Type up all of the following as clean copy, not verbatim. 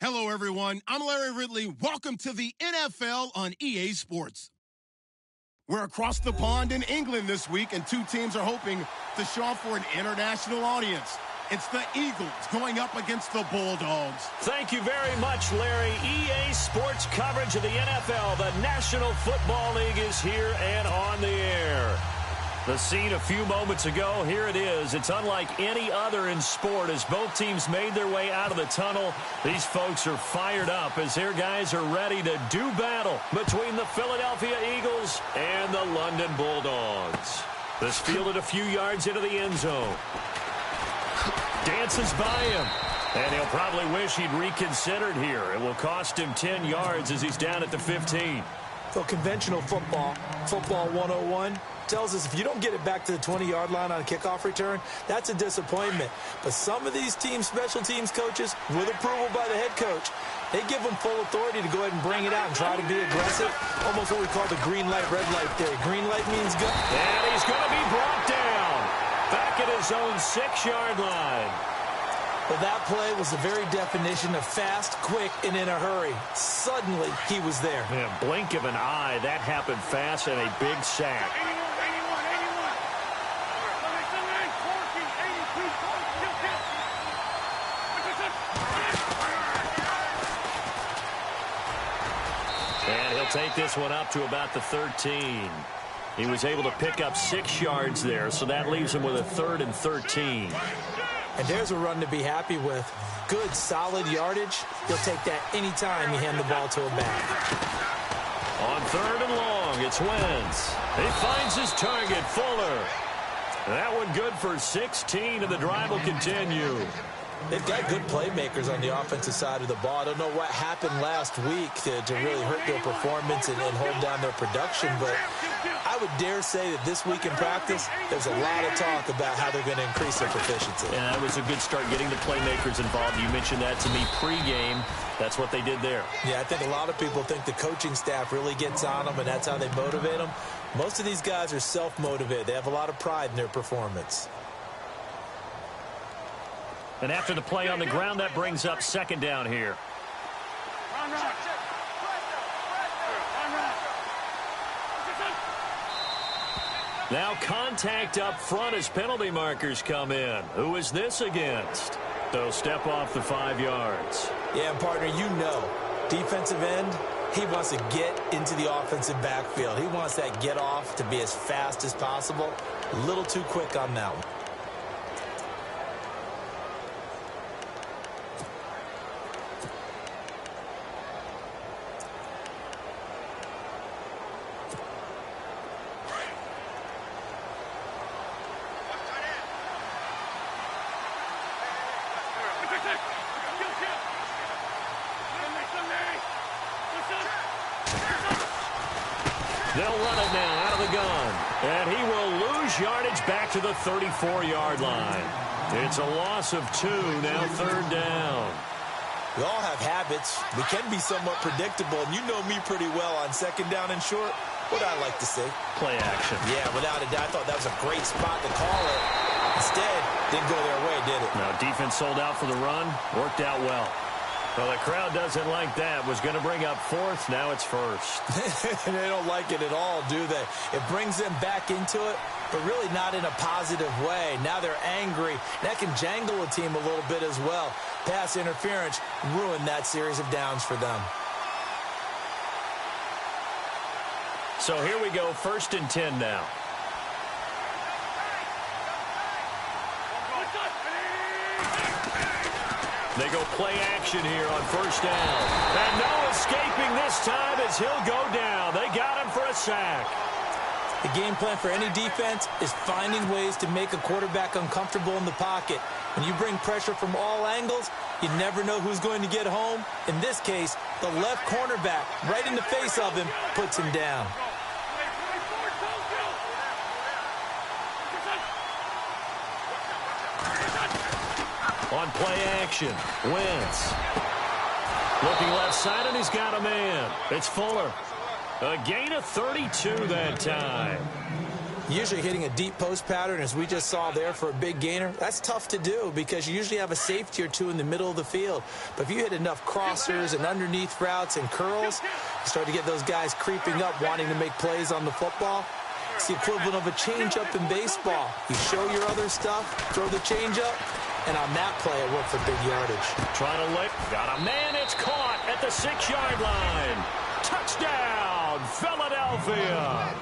Hello, everyone. I'm Larry Ridley. Welcome to the NFL on EA Sports. We're across the pond in England this week, and two teams are hoping to show off for an international audience. It's the Eagles going up against the Bulldogs. Thank you very much, Larry. EA Sports coverage of the NFL. The National Football League is here and on the air. The scene a few moments ago, here it is. It's unlike any other in sport as both teams made their way out of the tunnel. These folks are fired up as their guys are ready to do battle between the Philadelphia Eagles and the London Bulldogs. This fielded a few yards into the end zone. Dances by him. And he'll probably wish he'd reconsidered here. It will cost him 10 yards as he's down at the 15. So conventional football 101, tells us if you don't get it back to the 20-yard line on a kickoff return, that's a disappointment. But some of these special teams coaches, with approval by the head coach, they give them full authority to go ahead and bring it out and try to be aggressive. Almost what we call the green light, red light theory. Green light means go. And he's going to be brought down back at his own 6-yard line. Well, that play was the very definition of fast, quick, and in a hurry. Suddenly, he was there. Yeah, blink of an eye, that happened fast and a big sack. And he'll take this one up to about the 13. He was able to pick up 6 yards there, so that leaves him with a 3rd and 13. And there's a run to be happy with. Good, solid yardage. He'll take that anytime you hand the ball to him back. On 3rd and long, it's Wentz. He finds his target, Fuller. That one good for 16, and the drive will continue. They've got good playmakers on the offensive side of the ball. I don't know what happened last week to really hurt their performance and hold down their production, but I would dare say that this week in practice, there's a lot of talk about how they're going to increase their proficiency. Yeah, that was a good start getting the playmakers involved. You mentioned that to me pregame. That's what they did there. Yeah, I think a lot of people think the coaching staff really gets on them, and that's how they motivate them. Most of these guys are self-motivated. They have a lot of pride in their performance. And after the play on the ground, that brings up 2nd down here. Now contact up front as penalty markers come in. Who is this against? They'll step off the 5 yards. Yeah, and partner, you know, defensive end, he wants to get into the offensive backfield. He wants that get off to be as fast as possible. A little too quick on that one. They'll run it now out of the gun. And he will lose yardage back to the 34-yard line. It's a loss of 2, now 3rd down. We all have habits. We can be somewhat predictable, and you know me pretty well on 2nd down and short. What I like to see. Play action. Yeah, without a doubt. I thought that was a great spot to call it. Instead, didn't go their way, did it? Now, defense sold out for the run. Worked out well. Well, the crowd doesn't like that. Was going to bring up 4th. Now it's 1st. They don't like it at all, do they? It brings them back into it, but really not in a positive way. Now they're angry. That can jangle a team a little bit as well. Pass interference ruined that series of downs for them. So here we go, 1st and 10 now. They go play action here on 1st down. And no escaping this time as he'll go down. They got him for a sack. The game plan for any defense is finding ways to make a quarterback uncomfortable in the pocket. When you bring pressure from all angles, you never know who's going to get home. In this case, the left cornerback, right in the face of him, puts him down. On play action, Wentz. Looking left side, and he's got a man. It's Fuller. A gain of 32 that time. Usually hitting a deep post pattern, as we just saw there for a big gainer, that's tough to do because you usually have a safety or two in the middle of the field. But if you hit enough crossers and underneath routes and curls, you start to get those guys creeping up, wanting to make plays on the football. It's the equivalent of a changeup in baseball. You show your other stuff, throw the changeup, and on that play, it worked for big yardage. Trying to lick. Got a man. It's caught at the 6-yard line. Touchdown, Philadelphia.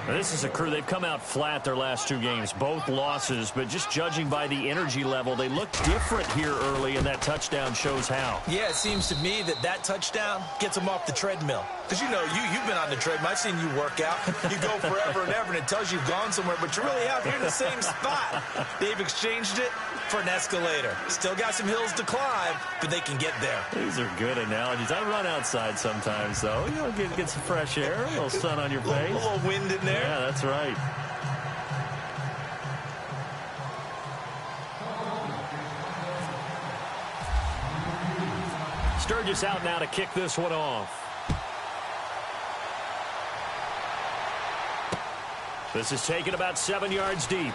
This is a crew. They've come out flat their last 2 games, both losses, but just judging by the energy level, they look different here early, and that touchdown shows how. Yeah, it seems to me that touchdown gets them off the treadmill. Because, you know, you've been on the treadmill. I've seen you work out. You go forever and ever, and it tells you you've gone somewhere, but you're really out here in the same spot. They've exchanged it for an escalator. Still got some hills to climb, but they can get there. These are good analogies. I run outside sometimes, though. You know, get some fresh air, a little sun on your face. A little wind in there. Yeah, that's right. Sturgis out now to kick this one off. This is taken about 7 yards deep.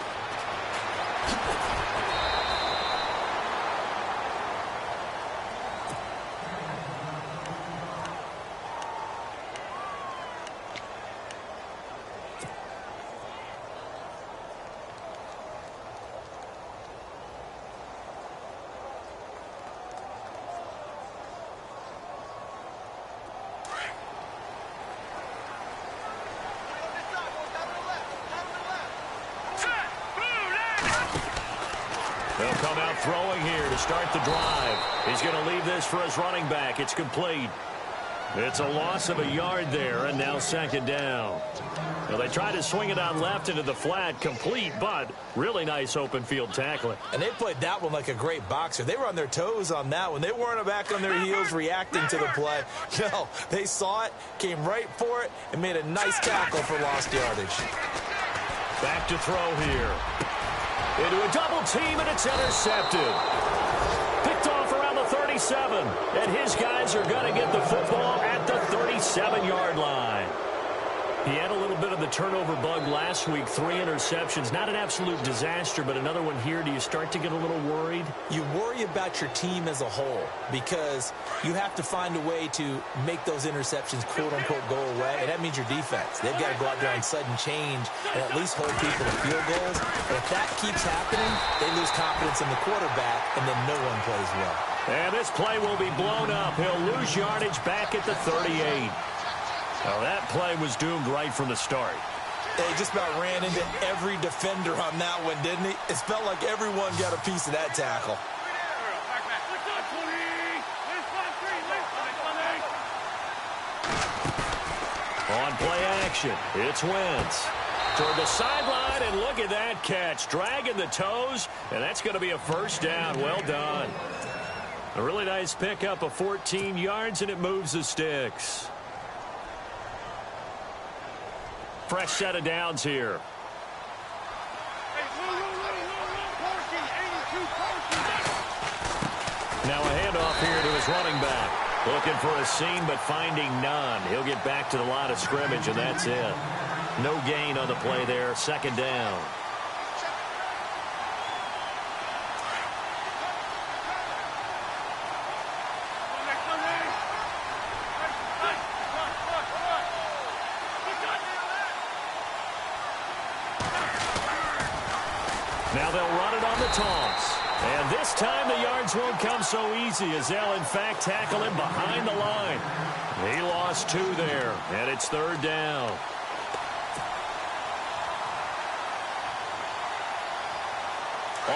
They'll come out throwing here to start the drive. He's going to leave this for his running back. It's complete. It's a loss of a yard there, and now 2nd down. Well, they tried to swing it on left into the flat, complete, but really nice open field tackling. And they played that one like a great boxer. They were on their toes on that one. They weren't back on their heels reacting to the play. No, they saw it, came right for it, and made a nice tackle for lost yardage. Back to throw here. Into a double team, and it's intercepted. Picked off around the 37. And his guys are going to get the football at the 37-yard line. He had a little bit of the turnover bug last week, 3 interceptions. Not an absolute disaster, but another one here. Do you start to get a little worried? You worry about your team as a whole because you have to find a way to make those interceptions, quote-unquote, go away, and that means your defense. They've got to go out there and sudden change and at least hold people to field goals. And if that keeps happening, they lose confidence in the quarterback, and then no one plays well. And this play will be blown up. He'll lose yardage back at the 38. Now, that play was doomed right from the start. They just about ran into every defender on that one, didn't he? It felt like everyone got a piece of that tackle. On play action, it's Wentz. Toward the sideline, and look at that catch. Dragging the toes, and that's going to be a 1st down. Well done. A really nice pickup of 14 yards, and it moves the sticks. Fresh set of downs here. Now a handoff here to his running back. Looking for a seam, but finding none. He'll get back to the line of scrimmage, and that's it. No gain on the play there. 2nd down. Now they'll run it on the toss. And this time the yards won't come so easy as they'll, in fact, tackle him behind the line. He lost 2 there, and it's 3rd down.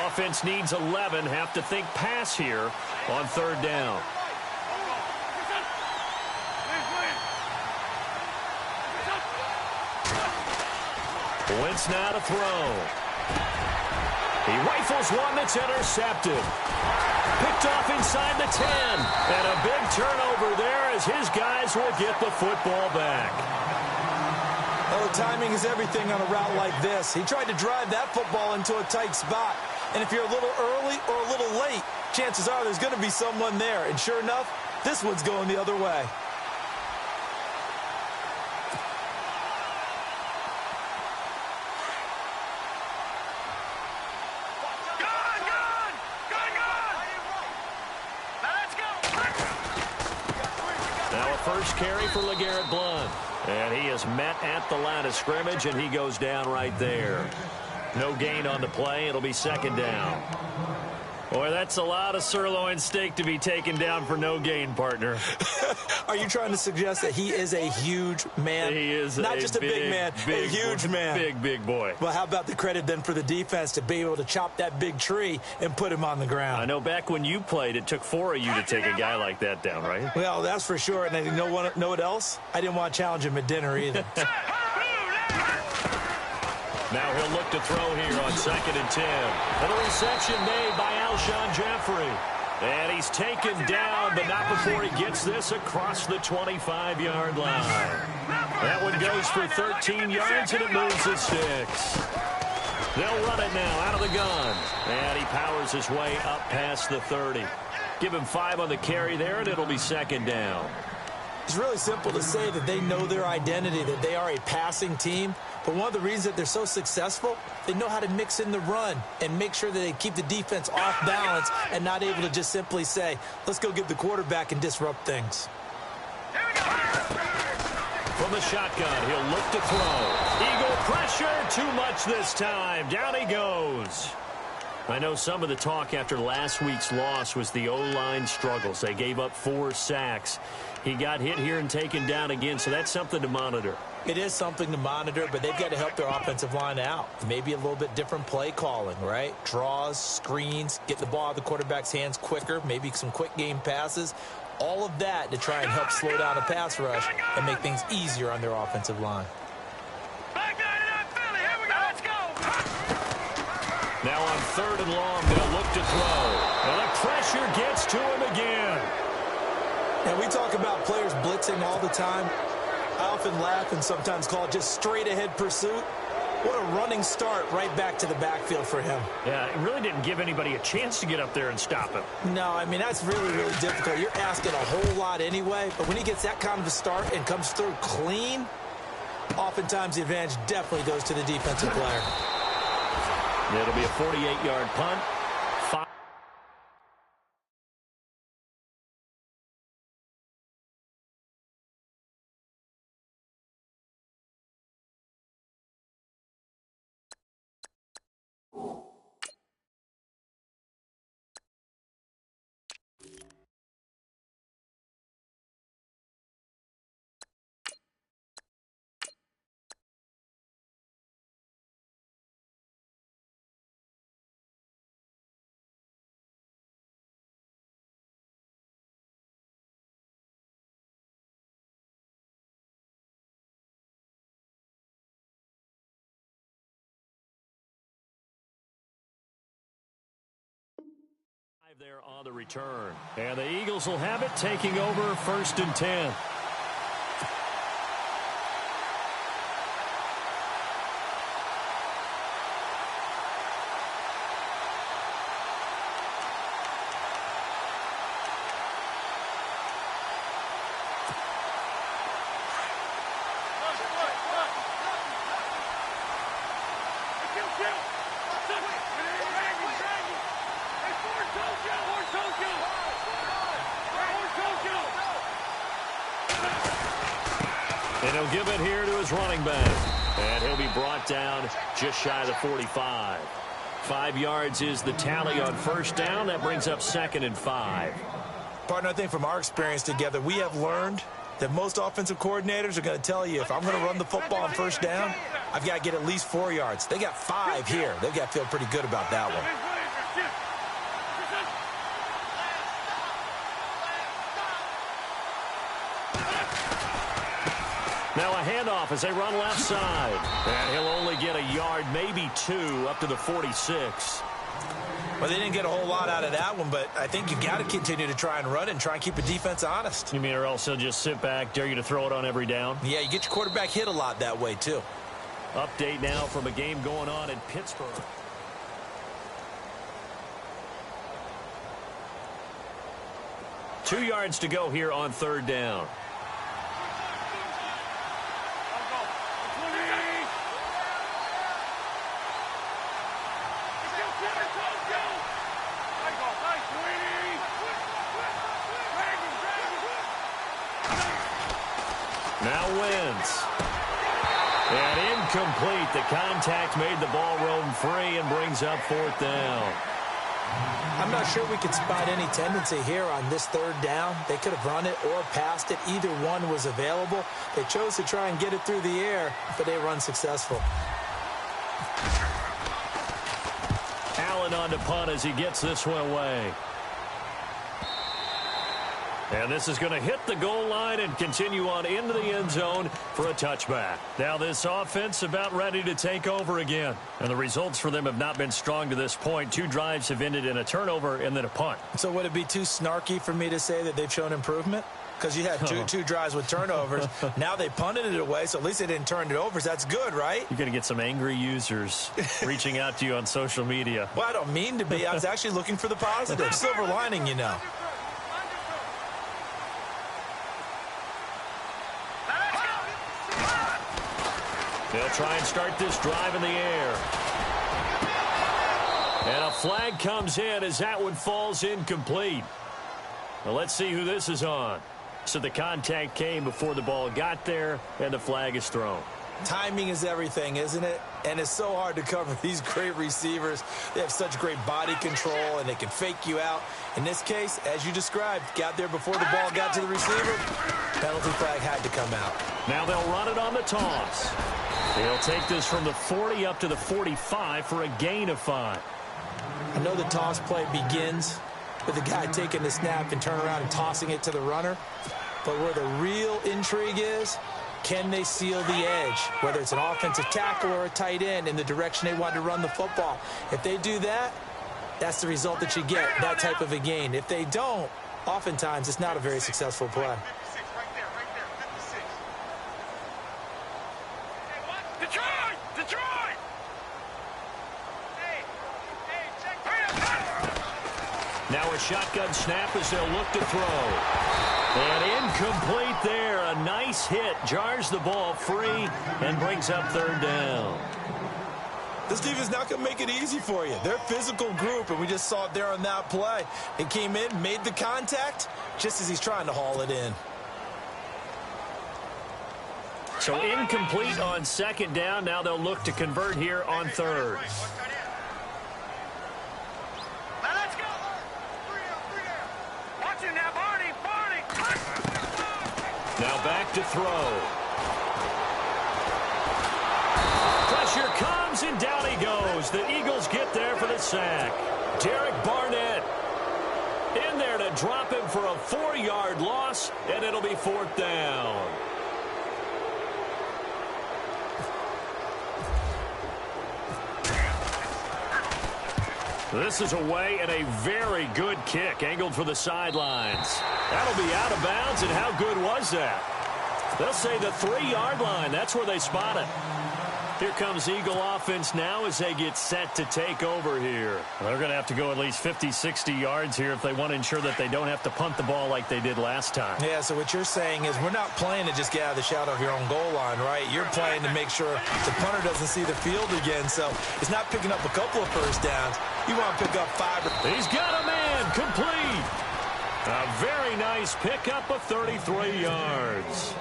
Offense needs 11. Have to think pass here on 3rd down. Wentz now to throw. He rifles one that's intercepted. Picked off inside the 10. And a big turnover there as his guys will get the football back. Well, the timing is everything on a route like this. He tried to drive that football into a tight spot. And if you're a little early or a little late, chances are there's going to be someone there. And sure enough, this one's going the other way. first carry for LeGarrette Blount. And he is met at the line of scrimmage, and he goes down right there. No gain on the play. It'll be second down. Boy, that's a lot of sirloin steak to be taken down for no gain, partner. Are you trying to suggest that he is a huge man? He is not just a big man, a huge man. Big boy. Well, how about the credit then for the defense to be able to chop that big tree and put him on the ground? I know back when you played, it took 4 of you to take a guy like that down, right? Well, that's for sure. And you know what else? I didn't want to challenge him at dinner either. Now he'll look to throw here on 2nd and 10. And a reception made by Alshon Jeffrey. And he's taken down, but not before he gets this across the 25-yard line. That one goes for 13 yards, and it moves to 6. They'll run it now out of the gun. And he powers his way up past the 30. Give him 5 on the carry there, and it'll be second down. It's really simple to say that they know their identity, that they are a passing team. But one of the reasons that they're so successful, they know how to mix in the run and make sure that they keep the defense off balance and not able to just simply say, let's go get the quarterback and disrupt things. From the shotgun, he'll look to throw. Eagle pressure, too much this time. Down he goes. I know some of the talk after last week's loss was the O-line struggles. They gave up 4 sacks. He got hit here and taken down again, so that's something to monitor. It is something to monitor, but they've got to help their offensive line out. Maybe a little bit different play calling, right? Draws, screens, get the ball out of the quarterback's hands quicker, maybe some quick game passes. All of that to try and help slow down a pass rush and make things easier on their offensive line. Now on 3rd and long, they'll look to throw. And the pressure gets to him again. And we talk about players blitzing all the time. I often laugh and sometimes call it just straight-ahead pursuit. What a running start right back to the backfield for him. Yeah, it really didn't give anybody a chance to get up there and stop him. No, I mean, that's really, really difficult. You're asking a whole lot anyway, but when he gets that kind of a start and comes through clean, oftentimes the advantage definitely goes to the defensive player. It'll be a 48-yard punt. There on the return. And the Eagles will have it, taking over 1st and 10. And he'll give it here to his running back. And he'll be brought down just shy of the 45. 5 yards is the tally on 1st down. That brings up 2nd and 5. Partner, I think from our experience together, we have learned that most offensive coordinators are going to tell you, if I'm going to run the football on 1st down, I've got to get at least 4 yards. They got 5 here. They've got to feel pretty good about that one. Now a handoff as they run left side. And he'll only get a yard, maybe 2, up to the 46. Well, they didn't get a whole lot out of that one, but I think you've got to continue to try and run and try and keep the defense honest. You mean or else he'll just sit back, dare you to throw it on every down? Yeah, you get your quarterback hit a lot that way, too. Update now from a game going on in Pittsburgh. Two yards to go here on 3rd down. Now wins. And incomplete. The contact made the ball roam free and brings up fourth down. I'm not sure we could spot any tendency here on this third down. They could have run it or passed it. Either one was available. They chose to try and get it through the air, but they were unsuccessful. Allen on to punt as he gets this one away. And this is going to hit the goal line and continue on into the end zone for a touchback. Now this offense about ready to take over again. And the results for them have not been strong to this point. 2 drives have ended in a turnover and then a punt. So would it be too snarky for me to say that they've shown improvement? Because you had two drives with turnovers. Now they punted it away, so at least they didn't turn it over. So that's good, right? You're going to get some angry users reaching out to you on social media. Well, I don't mean to be. I was actually looking for the positive. Silver lining, you know. They'll try and start this drive in the air. And a flag comes in as that one falls incomplete. Well, let's see who this is on. So the contact came before the ball got there, and the flag is thrown. Timing is everything, isn't it? And it's so hard to cover these great receivers. They have such great body control, and they can fake you out. In this case, as you described, got there before the ball got to the receiver. Penalty flag had to come out. Now they'll run it on the toss. They'll take this from the 40 up to the 45 for a gain of 5. I know the toss play begins with the guy taking the snap and turn around and tossing it to the runner. But where the real intrigue is, can they seal the edge, whether it's an offensive tackle or a tight end, in the direction they want to run the football? If they do that, that's the result that you get, that type of a gain. If they don't, oftentimes it's not a very successful play. Now a shotgun snap as they'll look to throw. And incomplete there. A nice hit. Jars the ball free and brings up third down. This defense is not going to make it easy for you. They're a physical group, and we just saw it there on that play. It came in, made the contact, just as he's trying to haul it in. So incomplete on second down. Now they'll look to convert here on third. Now back to throw. Pressure comes, and down he goes. The Eagles get there for the sack. Derek Barnett in there to drop him for a 4-yard loss, and it'll be fourth down. This is away and a very good kick, angled for the sidelines. That'll be out of bounds, and how good was that? They'll say the 3-yard line. That's where they spot it. Here comes Eagle offense now as they get set to take over here. They're going to have to go at least 50, 60 yards here if they want to ensure that they don't have to punt the ball like they did last time. Yeah, so what you're saying is we're not playing to just get out of the shadow of your own goal line, right? You're playing to make sure the punter doesn't see the field again. So it's not picking up a couple of first downs. You want to pick up 5. He's got a man complete. A very nice pickup of 33 yards.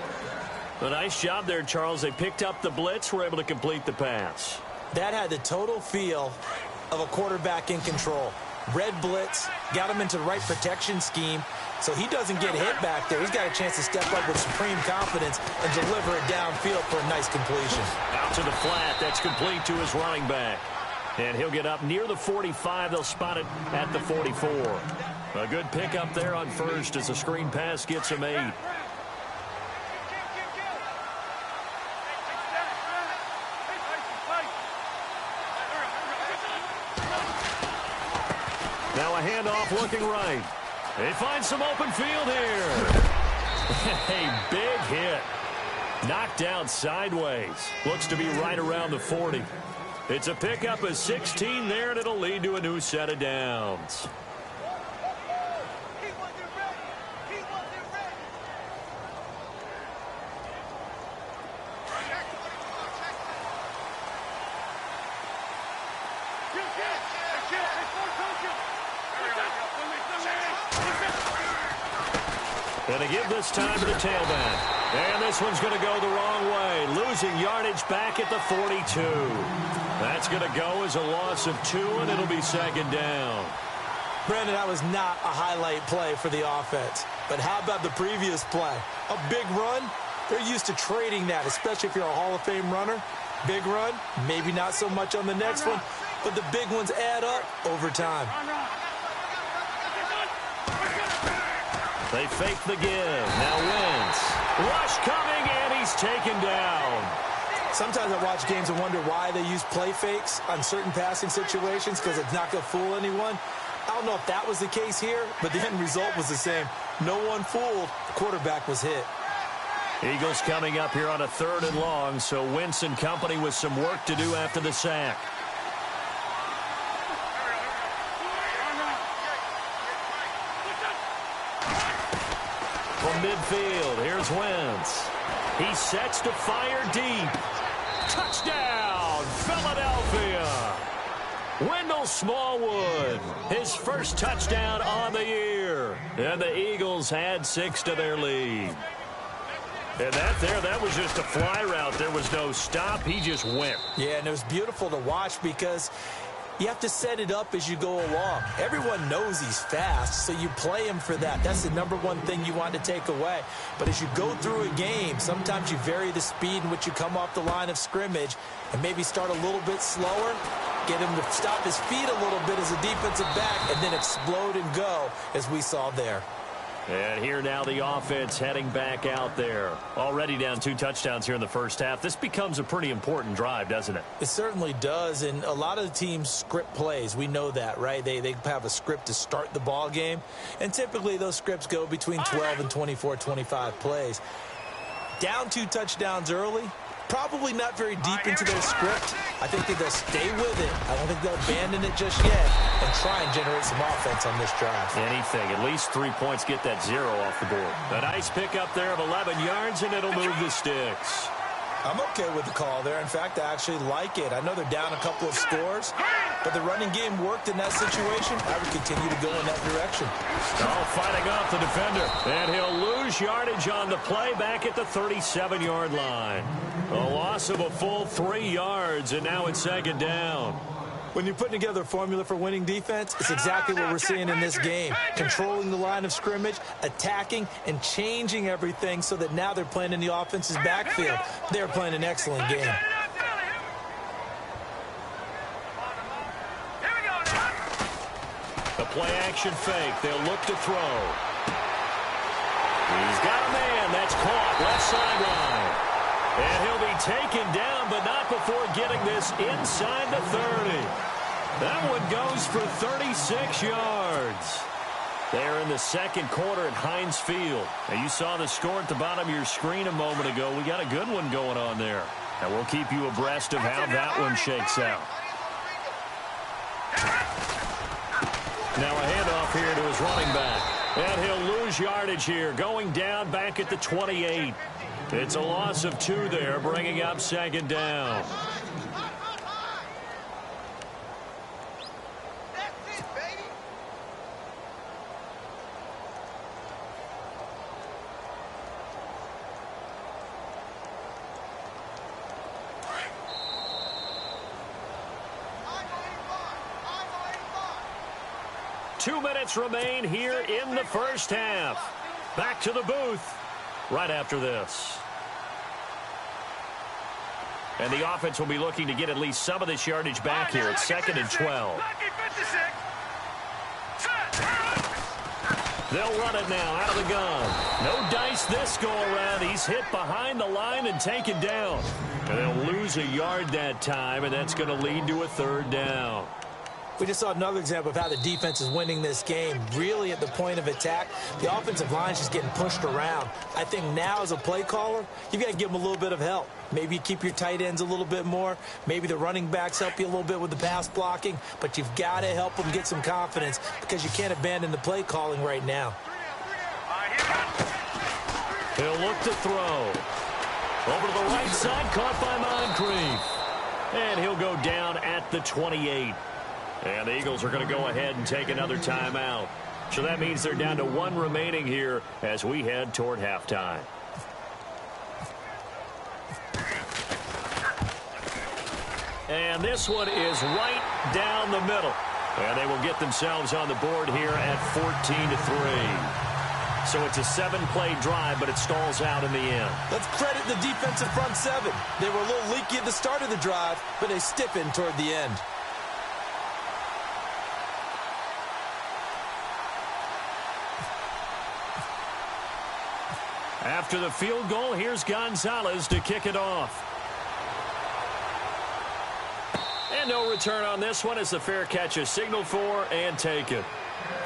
A nice job there, Charles. They picked up the blitz, were able to complete the pass. That had the total feel of a quarterback in control. Red blitz, got him into the right protection scheme, so he doesn't get hit back there. He's got a chance to step up with supreme confidence and deliver it downfield for a nice completion. Out to the flat. That's complete to his running back. And he'll get up near the 45. They'll spot it at the 44. A good pickup there on first as the screen pass gets him 8. Now a handoff looking right. They find some open field here. A big hit. Knocked down sideways. Looks to be right around the 40. It's a pickup of 16 there, and it'll lead to a new set of downs. And to give this time to the tailback. And this one's going to go the wrong way, losing yardage back at the 42. That's going to go as a loss of 2, and it'll be second down. Brandon, that was not a highlight play for the offense. But how about the previous play? A big run? They're used to trading that, especially if you're a Hall of Fame runner. Big run, maybe not so much on the next one, but the big ones add up over time. They fake the give. Now Wentz. Rush coming, and he's taken down. Sometimes I watch games and wonder why they use play fakes on certain passing situations, because it's not going to fool anyone. I don't know if that was the case here, but the end result was the same. No one fooled. The quarterback was hit. Eagles coming up here on a 3rd and long, so Wentz and company with some work to do after the sack. From midfield, here's Wentz. He sets to fire deep. Touchdown, Philadelphia. Wendell Smallwood, his first touchdown on the year. And the Eagles add 6 to their lead. And that was just a fly route. There was no stop. He just went. Yeah, and it was beautiful to watch because you have to set it up as you go along. Everyone knows he's fast, so you play him for that. That's the #1 thing you want to take away. But as you go through a game, sometimes you vary the speed in which you come off the line of scrimmage and maybe start a little bit slower, get him to stop his feet a little bit as a defensive back, and then explode and go, as we saw there. And here now the offense heading back out there. Already down 2 touchdowns here in the first half. This becomes a pretty important drive, doesn't it? It certainly does, and a lot of the teams script plays. We know that, right? They have a script to start the ball game, and typically those scripts go between 12 and 24, 25 plays. Down 2 touchdowns early, probably not very deep into their script. I think that they'll stay with it. I don't think they'll abandon it just yet and try and generate some offense on this drive. Anything. At least 3 points, get that 0 off the board. A nice pickup there of 11 yards, and it'll move the sticks. I'm okay with the call there. In fact, I actually like it. I know they're down a couple of scores, but the running game worked in that situation. I would continue to go in that direction. Oh, fighting off the defender. And he'll lose yardage on the play back at the 37-yard line. A loss of a full 3 yards, and now it's second down. When you're putting together a formula for winning defense, it's exactly what we're seeing in this game. Controlling the line of scrimmage, attacking, and changing everything so that now they're playing in the offense's backfield. They're playing an excellent game. The play-action fake. They'll look to throw. He's got a man. That's caught. Left sideline. And he'll be taken down, but not before getting this inside the 30. That one goes for 36 yards. They're in the second quarter at Heinz Field. Now, you saw the score at the bottom of your screen a moment ago. We got a good one going on there. And we'll keep you abreast of how that one shakes out. Now a handoff here to his running back. And he'll lose yardage here, going down back at the 28. It's a loss of 2 there, bringing up second down. That's it, baby. Two minutes remain here in the first half. Back to the booth right after this. And the offense will be looking to get at least some of this yardage back here. It's 2nd and 12. They'll run it now out of the gun. No dice this go around. He's hit behind the line and taken down. And they'll lose a yard that time, and that's going to lead to a 3rd down. We just saw another example of how the defense is winning this game. Really at the point of attack, the offensive line is just getting pushed around. I think now as a play caller, you've got to give them a little bit of help. Maybe you keep your tight ends a little bit more. Maybe the running backs help you a little bit with the pass blocking. But you've got to help them get some confidence because you can't abandon the play calling right now. He'll look to throw. Over to the right side, caught by Moncrief. And he'll go down at the 28. And the Eagles are going to go ahead and take another timeout. So that means they're down to 1 remaining here as we head toward halftime. And this one is right down the middle. And they will get themselves on the board here at 14-3. So it's a 7-play drive, but it stalls out in the end. Let's credit the defensive front seven. They were a little leaky at the start of the drive, but they stiffened toward the end. After the field goal, here's Gonzalez to kick it off. And no return on this one as the fair catch is signaled for and taken.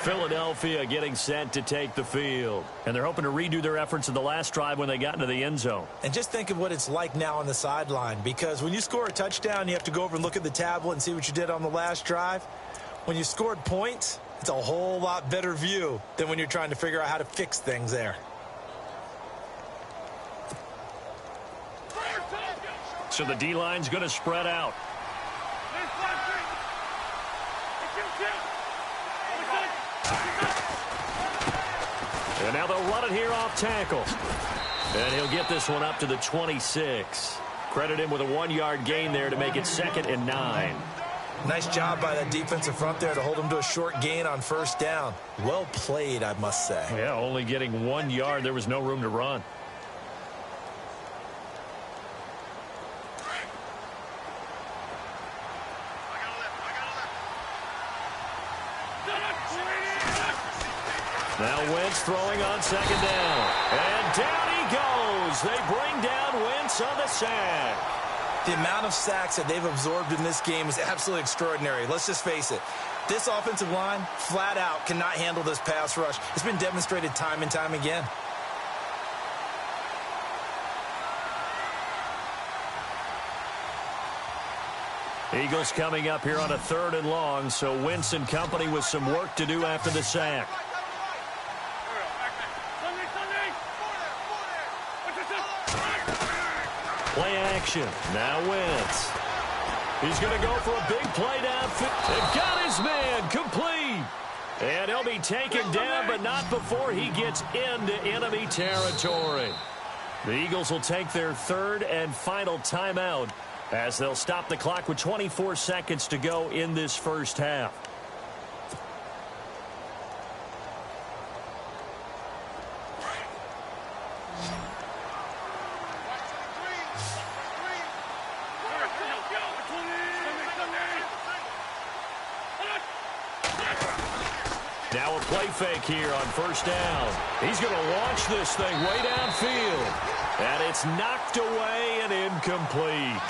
Philadelphia getting set to take the field. And they're hoping to redo their efforts in the last drive when they got into the end zone. And just think of what it's like now on the sideline, because when you score a touchdown, you have to go over and look at the tablet and see what you did on the last drive. When you scored points, it's a whole lot better view than when you're trying to figure out how to fix things there. So the D-line's going to spread out. And now they'll run it here off tackle. And he'll get this one up to the 26. Credit him with a 1-yard gain there to make it 2nd and 9. Nice job by that defensive front there to hold him to a short gain on first down. Well played, I must say. Yeah, only getting 1 yard. There was no room to run. Now Wentz throwing on 2nd down. And down he goes. They bring down Wentz on the sack. The amount of sacks that they've absorbed in this game is absolutely extraordinary. Let's just face it. This offensive line, flat out, cannot handle this pass rush. It's been demonstrated time and time again. Eagles coming up here on a 3rd and long, so Wentz and company with some work to do after the sack. Play action. Now Wentz. He's going to go for a big play downfield. They've got his man complete. And he'll be taken down, but not before he gets into enemy territory. The Eagles will take their 3rd and final timeout as they'll stop the clock with 24 seconds to go in this first half. Now a play fake here on first down. He's going to launch this thing way downfield. And it's knocked away and incomplete.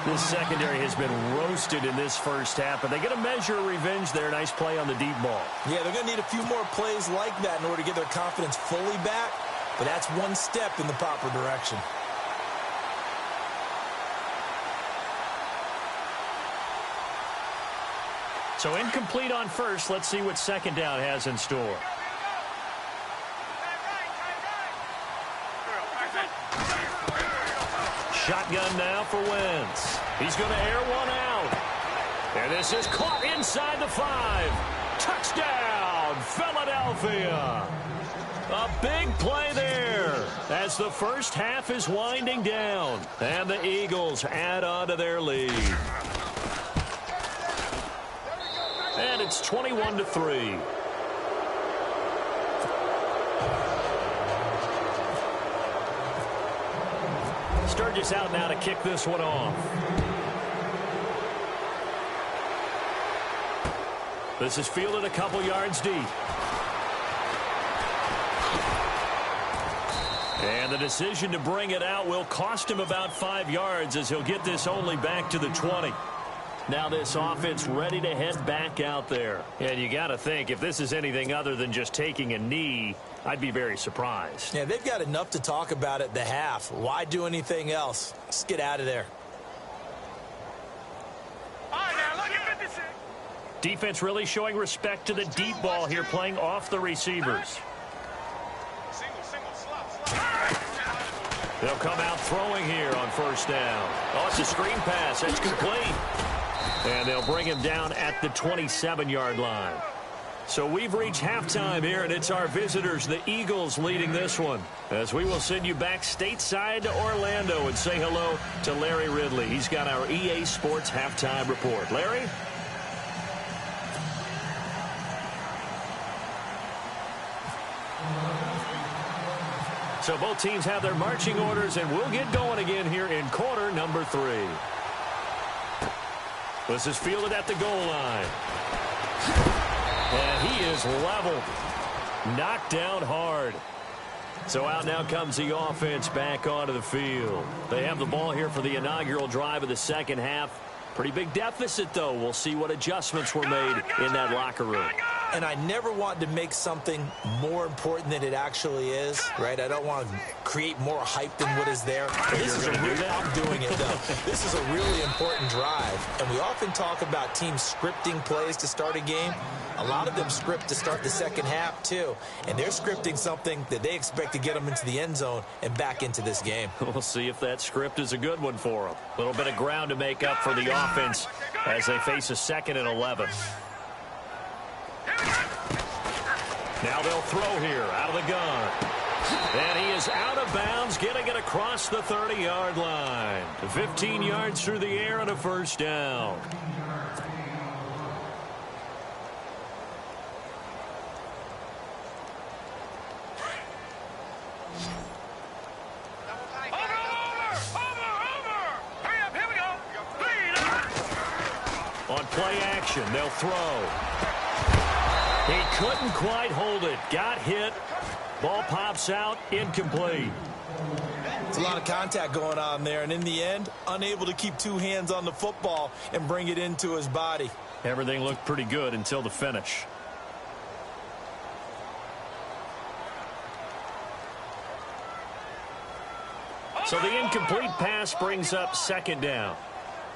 This secondary has been roasted in this first half, but they get a measure of revenge there. Nice play on the deep ball. Yeah, they're going to need a few more plays like that in order to get their confidence fully back, but that's one step in the proper direction. So incomplete on first. Let's see what 2nd down has in store. Shotgun now for Wentz. He's going to air one out. And this is caught inside the 5. Touchdown, Philadelphia. A big play there as the first half is winding down. And the Eagles add on to their lead. And it's 21-3. Sturgis out now to kick this one off. This is fielded a couple yards deep. And the decision to bring it out will cost him about 5 yards as he'll get this only back to the 20. Now this offense ready to head back out there. And you got to think, if this is anything other than just taking a knee, I'd be very surprised. Yeah, they've got enough to talk about at the half. Why do anything else? Just get out of there. Defense really showing respect to the deep ball here, playing off the receivers. They'll come out throwing here on first down. Oh, it's a screen pass. That's complete. And they'll bring him down at the 27-yard line. So we've reached halftime here, and it's our visitors, the Eagles, leading this one. As we will send you back stateside to Orlando and say hello to Larry Ridley. He's got our EA Sports halftime report. Larry? So both teams have their marching orders, and we'll get going again here in quarter number 3. This is fielded at the goal line. And he is leveled. Knocked down hard. So out now comes the offense back onto the field. They have the ball here for the inaugural drive of the second half. Pretty big deficit, though. We'll see what adjustments were made in that locker room. And I never want to make something more important than it actually is, right? I don't want to create more hype than what is there. This is I'm doing it, though. This is a really important drive. And we often talk about teams scripting plays to start a game. A lot of them script to start the second half, too. And they're scripting something that they expect to get them into the end zone and back into this game. We'll see if that script is a good one for them. A little bit of ground to make up for the offense as they face a 2nd and 11. Now they'll throw here out of the gun. And he is out of bounds, getting it across the 30-yard line. 15 yards through the air and a first down. On play action, they'll throw. He couldn't quite hold it. Got hit. Ball pops out. Incomplete. It's a lot of contact going on there, and in the end, unable to keep 2 hands on the football and bring it into his body. Everything looked pretty good until the finish. So the incomplete pass brings up 2nd down.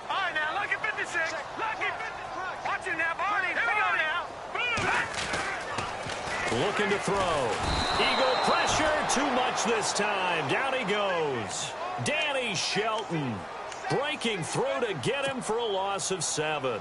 All right, now, lucky 56. Lucky 56. Watch it now, Barney. Here we go now. Looking to throw. Eagle pressure. Too much this time. Down he goes. Danny Shelton breaking through to get him for a loss of 7.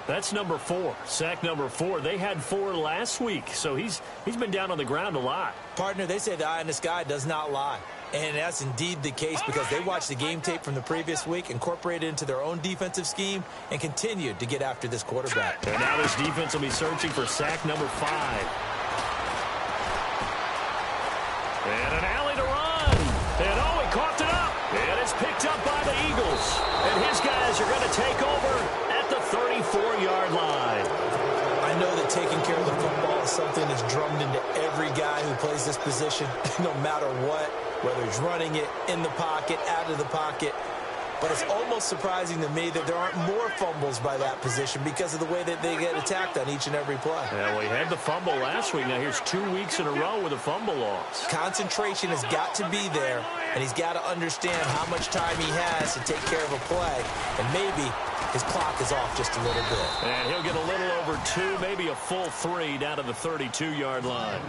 That's number 4. Sack number 4. They had 4 last week, so he's been down on the ground a lot. Partner, they say the eye in the sky does not lie. And that's indeed the case because they watched the game tape from the previous week, incorporated it into their own defensive scheme, and continued to get after this quarterback. And now this defense will be searching for sack number 5. And an alley to run. And oh, he coughed it up. And it's picked up by the Eagles. And his guys are going to take over at the 34-yard line. I know that taking care of the football is something that's drummed into every guy who plays this position, no matter what, whether he's running it in the pocket, out of the pocket. But it's almost surprising to me that there aren't more fumbles by that position because of the way that they get attacked on each and every play. Yeah, we had the fumble last week. Now here's 2 weeks in a row with a fumble loss. Concentration has got to be there, and he's got to understand how much time he has to take care of a play. And maybe his clock is off just a little bit. And he'll get a little over 2, maybe a full 3 down to the 32-yard line.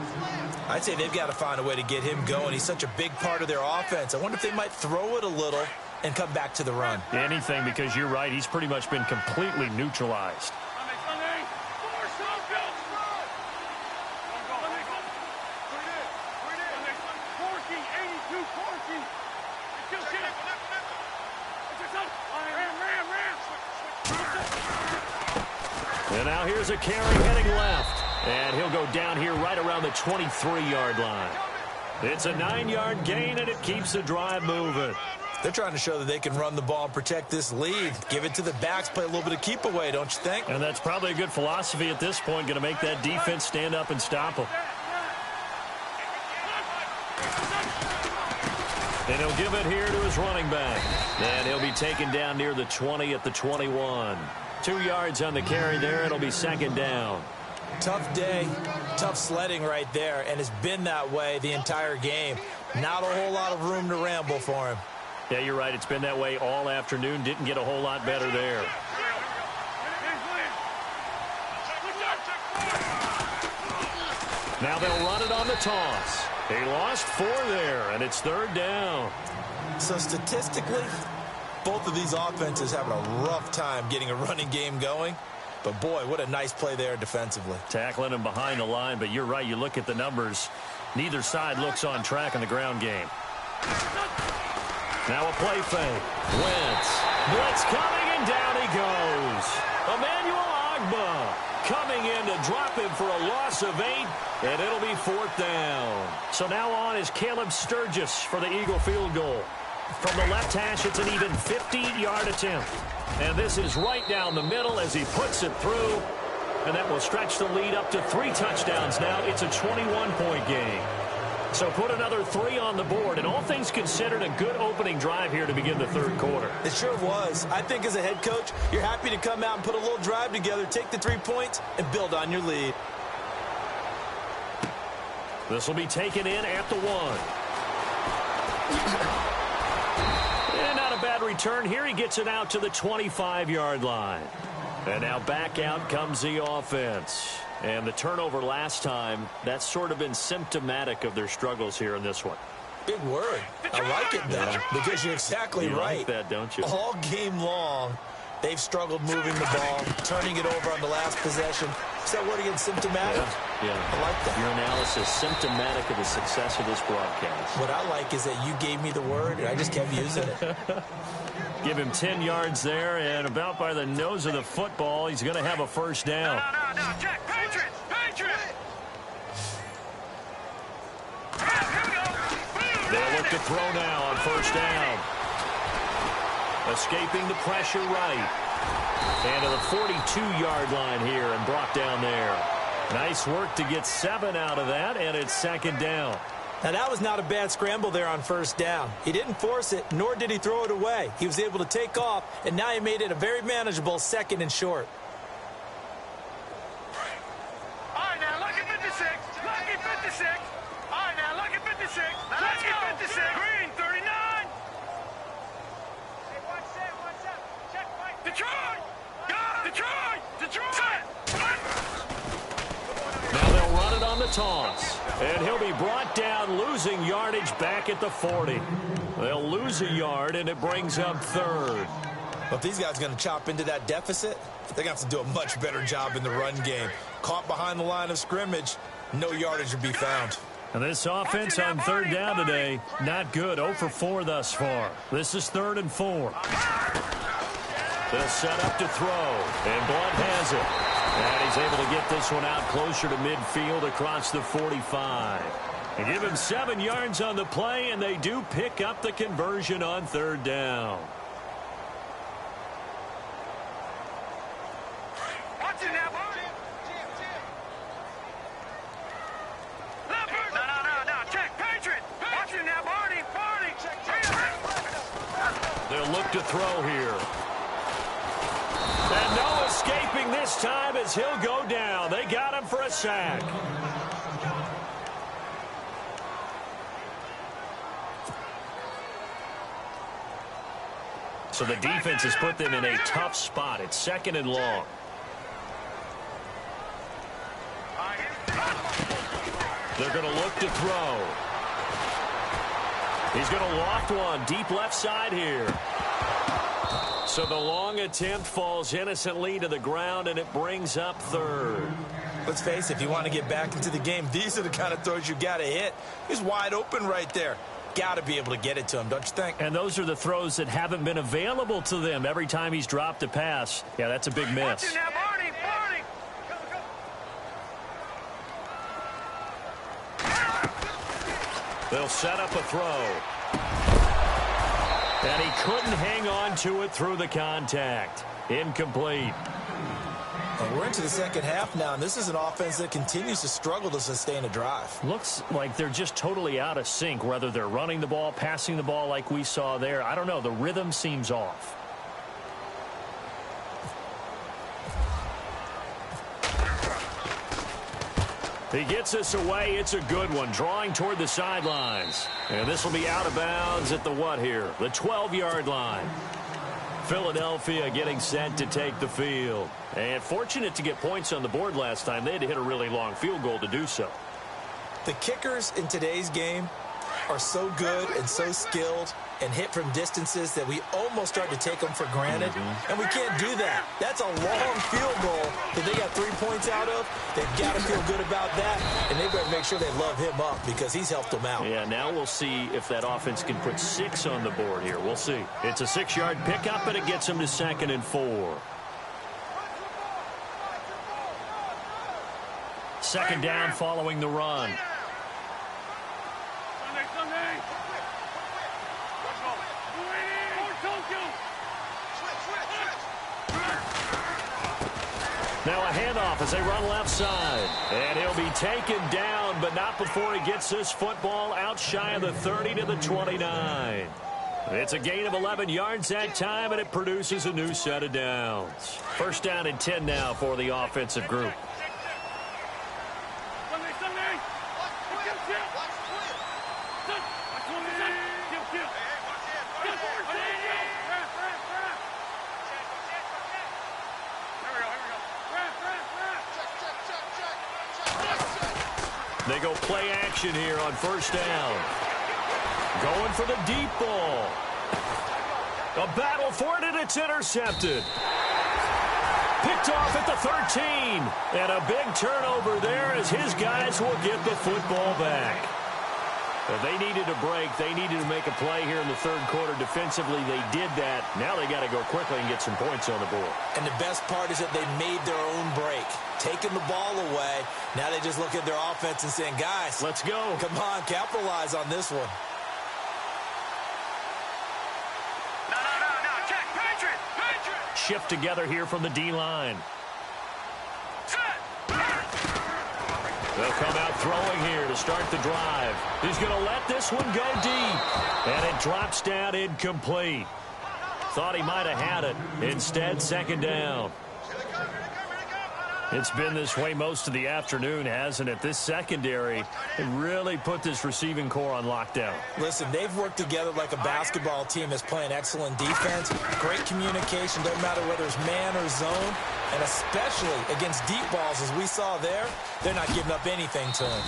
I'd say they've got to find a way to get him going. He's such a big part of their offense. I wonder if they might throw it a little and come back to the run. Anything, because you're right. He's pretty much been completely neutralized. And now here's a carry heading left. And he'll go down here right around the 23-yard line. It's a 9-yard gain, and it keeps the drive moving. They're trying to show that they can run the ball and protect this lead. Give it to the backs, play a little bit of keep away, don't you think? And that's probably a good philosophy at this point, going to make that defense stand up and stop them. And he'll give it here to his running back. And he'll be taken down near the 20 at the 21. 2 yards on the carry there. It'll be 2nd down. Tough day, tough sledding right there, and it's been that way the entire game. Not a whole lot of room to ramble for him. Yeah, you're right. It's been that way all afternoon. Didn't get a whole lot better there. Now they'll run it on the toss. He lost 4 there, and it's 3rd down. So statistically, both of these offenses having a rough time getting a running game going. But, boy, what a nice play there defensively. Tackling him behind the line, but you're right. You look at the numbers. Neither side looks on track in the ground game. Now a play fake. Wentz. Blitz coming, and down he goes. Emmanuel Ogbah coming in to drop him for a loss of 8, and it'll be 4th down. So now on is Caleb Sturgis for the Eagle field goal. From the left hash, it's an even 50-yard attempt. And this is right down the middle as he puts it through. And that will stretch the lead up to 3 touchdowns now. It's a 21-point game. So put another 3 on the board. And all things considered, a good opening drive here to begin the third quarter. It sure was. I think as a head coach, you're happy to come out and put a little drive together, take the 3 points, and build on your lead. This will be taken in at the 1. And not a bad return here. He gets it out to the 25-yard line. And now back out comes the offense. And the turnover last time, that's sort of been symptomatic of their struggles here in this one. Big word. I like it, though, because you're exactly right. You like that, don't you? All game long, they've struggled moving the ball, turning it over on the last possession. Is that word again, symptomatic? Yeah. I like that. Your analysis, symptomatic of the success of this broadcast. What I like is that you gave me the word, and I just kept using it. Give him 10 yards there, and about by the nose of the football, he's going to have a first down. No, check. Patriots! They'll look to throw now on first down. Escaping the pressure right. And to the 42-yard line here and brought down there. Nice work to get 7 out of that, and it's 2nd down. Now, that was not a bad scramble there on first down. He didn't force it, nor did he throw it away. He was able to take off, and now he made it a very manageable 2nd and short. All right, now, lucky 56. Lucky 56. All right, now, lucky 56. Lucky 56. Green, 39. Hey, watch that. Check, Mike. Detroit. Detroit. Now they'll run it on the toss. And he'll be brought down, losing yardage back at the 40. They'll lose a yard, and it brings up 3rd. Well, if these guys are going to chop into that deficit, they're going to have to do a much better job in the run game. Caught behind the line of scrimmage, no yardage will be found. And this offense on 3rd down today, not good. 0 for 4 thus far. This is 3rd and 4. They'll set up to throw, and Blunt has it. And he's able to get this one out closer to midfield across the 45. And give him 7 yards on the play, and they do pick up the conversion on 3rd down. Watch it now, Barney. No. Check, Patriot. Watch it now, Barney. They'll look to throw here. And no escaping this time as he'll go down. They got him for a sack. So the defense has put them in a tough spot. It's 2nd and long. They're going to look to throw. He's going to loft one deep left side here. So the long attempt falls innocently to the ground, and it brings up 3rd. Let's face it, if you want to get back into the game, these are the kind of throws you got to hit. He's wide open right there. Got to be able to get it to him, don't you think? And those are the throws that haven't been available to them every time he's dropped a pass. Yeah, that's a big miss. Watch it now, Barney. They'll set up a throw. And he couldn't hang on to it through the contact. Incomplete. And we're into the 2nd half now, and this is an offense that continues to struggle to sustain a drive. Looks like they're just totally out of sync, whether they're running the ball, passing the ball like we saw there. I don't know. The rhythm seems off. He gets this away. It's a good one, drawing toward the sidelines. And this will be out of bounds at the what here? The 12-yard line. Philadelphia getting set to take the field. And fortunate to get points on the board last time. They had to hit a really long field goal to do so. The kickers in today's game are so good and so skilled, and hit from distances that we almost start to take them for granted, and we can't do that. That's a long field goal that they got 3 points out of. They've got to feel good about that, and they better make sure they love him up because he's helped them out. Yeah, now we'll see if that offense can put 6 on the board here. We'll see. It's a 6-yard pickup, and it gets them to 2nd and 4. 2nd down following the run. Now a handoff as they run left side. And he'll be taken down, but not before he gets this football out shy of the 30 to the 29. It's a gain of 11 yards that time, and it produces a new set of downs. 1st down and 10 now for the offensive group. They go play action here on 1st down. Going for the deep ball. A battle for it, and it's intercepted. Picked off at the 13. And a big turnover there as his guys will get the football back. But they needed a break. They needed to make a play here in the 3rd quarter. Defensively, they did that. Now they got to go quickly and get some points on the board. And the best part is that they made their own break. Taking the ball away. Now they just look at their offense and saying, guys, let's go. Come on, capitalize on this one. No. Check. Patriot. Shift together here from the D-line. They'll come out throwing here to start the drive. He's going to let this one go deep. And it drops down incomplete. Thought he might have had it. Instead, 2nd down. It's been this way most of the afternoon, hasn't it? This secondary really put this receiving core on lockdown. Listen, they've worked together like a basketball team that's playing excellent defense. Great communication, doesn't matter whether it's man or zone. And especially against deep balls, as we saw there, they're not giving up anything to him.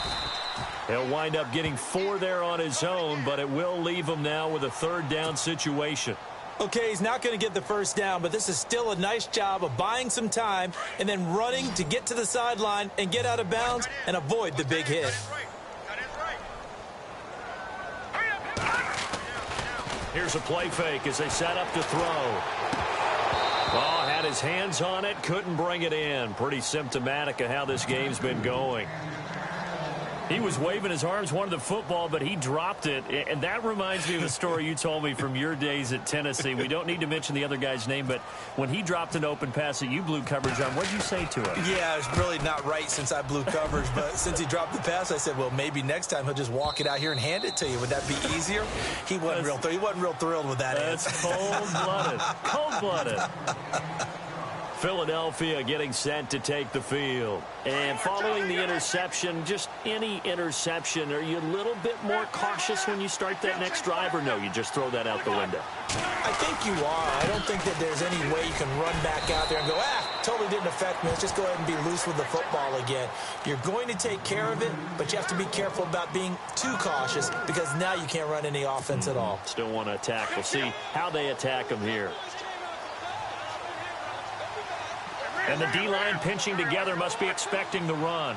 He'll wind up getting 4 there on his own, but it will leave him now with a 3rd down situation. Okay, he's not going to get the 1st down, but this is still a nice job of buying some time and then running to get to the sideline and get out of bounds and avoid the big hit. Here's a play fake as they set up to throw. Oh, had his hands on it, couldn't bring it in. Pretty symptomatic of how this game's been going. He was waving his arms, wanted the football, but he dropped it. And that reminds me of a story you told me from your days at Tennessee. We don't need to mention the other guy's name, but when he dropped an open pass that you blew coverage on, what did you say to him? Yeah, it's really not right since I blew coverage, but since he dropped the pass, I said, well, maybe next time he'll just walk it out here and hand it to you. Would that be easier? He wasn't real thrilled with that answer. That's cold-blooded. Cold-blooded. Philadelphia getting set to take the field. And following the interception, just any interception, are you a little bit more cautious when you start that next drive, or no, you just throw that out the window? I think you are. I don't think that there's any way you can run back out there and go, totally didn't affect me. Let's just go ahead and be loose with the football again. You're going to take care of it, but you have to be careful about being too cautious because now you can't run any offense at all. Still want to attack. We'll see how they attack them here. And the D-line pinching together must be expecting the run.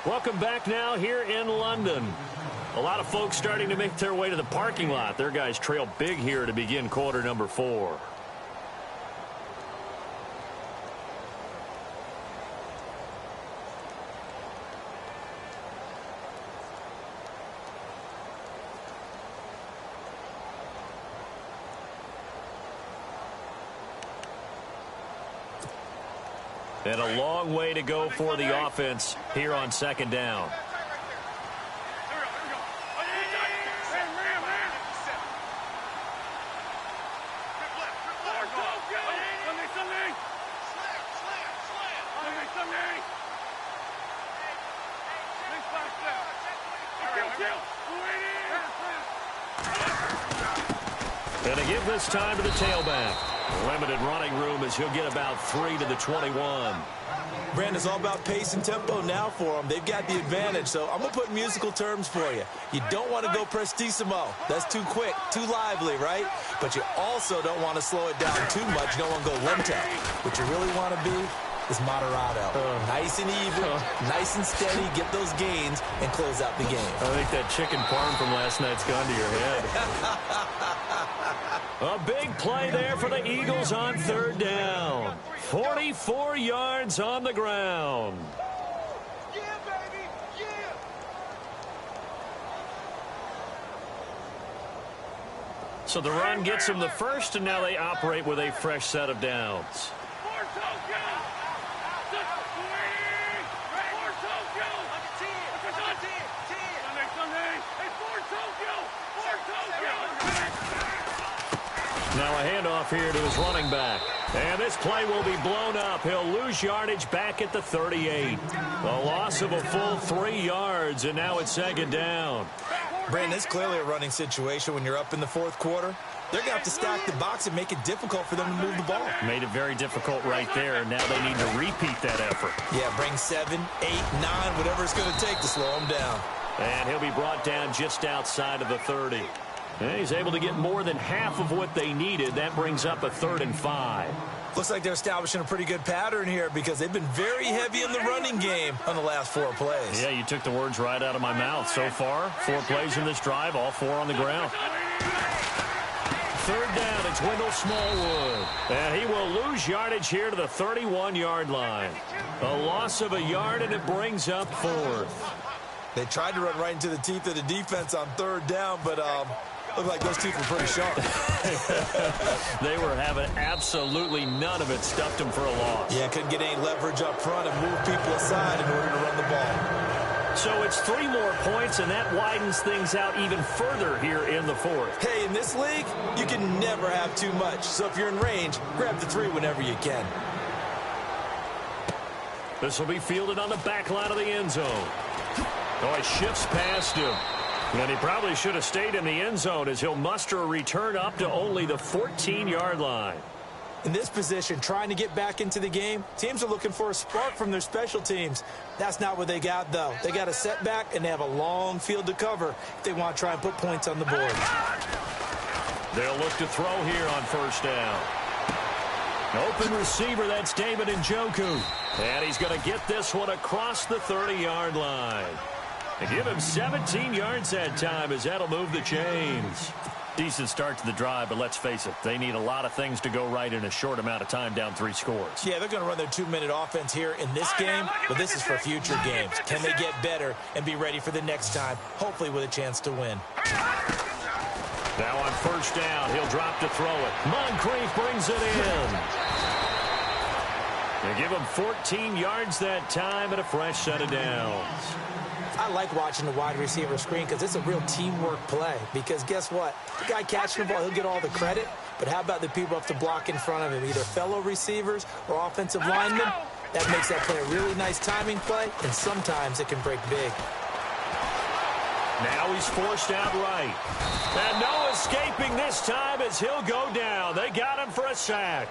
Welcome back now here in London. A lot of folks starting to make their way to the parking lot. Their guys trail big here to begin quarter number 4. And a long way to go for the offense here on 2nd down. And they give this time to the tailback. Limited running room as he'll get about 3 to the 21. Brandon, it's all about pace and tempo now for them. They've got the advantage, so I'm going to put musical terms for you. You don't want to go prestissimo. That's too quick, too lively, right? But you also don't want to slow it down too much. You don't want to go lento. What you really want to be is moderado. Nice and even, nice and steady, get those gains, and close out the game. I think that chicken parm from last night's gone to your head. A big play there for the Eagles on 3rd down. 44 yards on the ground. Yeah, baby, yeah. So the run gets them the first, and now they operate with a fresh set of downs. Now a handoff here to his running back. And this play will be blown up. He'll lose yardage back at the 38. A loss of a full 3 yards, and now it's 2nd down. Brandon, it's clearly a running situation when you're up in the 4th quarter. They're going to have to stack the box and make it difficult for them to move the ball. Made it very difficult right there. Now they need to repeat that effort. Yeah, bring 7, 8, 9, whatever it's going to take to slow them down. And he'll be brought down just outside of the 30. And he's able to get more than half of what they needed. That brings up a 3rd and 5. Looks like they're establishing a pretty good pattern here because they've been very heavy in the running game on the last 4 plays. Yeah, you took the words right out of my mouth. So far, 4 plays in this drive, all 4 on the ground. 3rd down, it's Wendell Smallwood. And he will lose yardage here to the 31-yard line. A loss of a yard, and it brings up 4th. They tried to run right into the teeth of the defense on 3rd down, but looked like those teeth were pretty sharp. They were having absolutely none of it. Stuffed them for a loss. Yeah, couldn't get any leverage up front and move people aside in order to run the ball. So it's 3 more points, and that widens things out even further here in the 4th. Hey, in this league, you can never have too much. So if you're in range, grab the 3 whenever you can. This will be fielded on the back line of the end zone. Oh, it shifts past him. And he probably should have stayed in the end zone as he'll muster a return up to only the 14-yard line. In this position, trying to get back into the game, teams are looking for a spark from their special teams. That's not what they got, though. They got a setback, and they have a long field to cover if they want to try and put points on the board. They'll look to throw here on 1st down. Open receiver, that's David Njoku. And he's going to get this one across the 30-yard line. They give him 17 yards that time as that'll move the chains. Decent start to the drive, but let's face it, they need a lot of things to go right in a short amount of time, down 3 scores. Yeah, they're going to run their 2-minute offense here in this game, but this is for future games. Can they get better and be ready for the next time, hopefully with a chance to win? Now on 1st down, he'll drop to throw it. Moncrief brings it in. They give him 14 yards that time and a fresh set of downs. I like watching the wide receiver screen because it's a real teamwork play. Because guess what? The guy catching the ball, he'll get all the credit. But how about the people up to block in front of him, either fellow receivers or offensive linemen? That makes that play a really nice timing play, and sometimes it can break big. Now he's forced out right. And no escaping this time as he'll go down. They got him for a sack.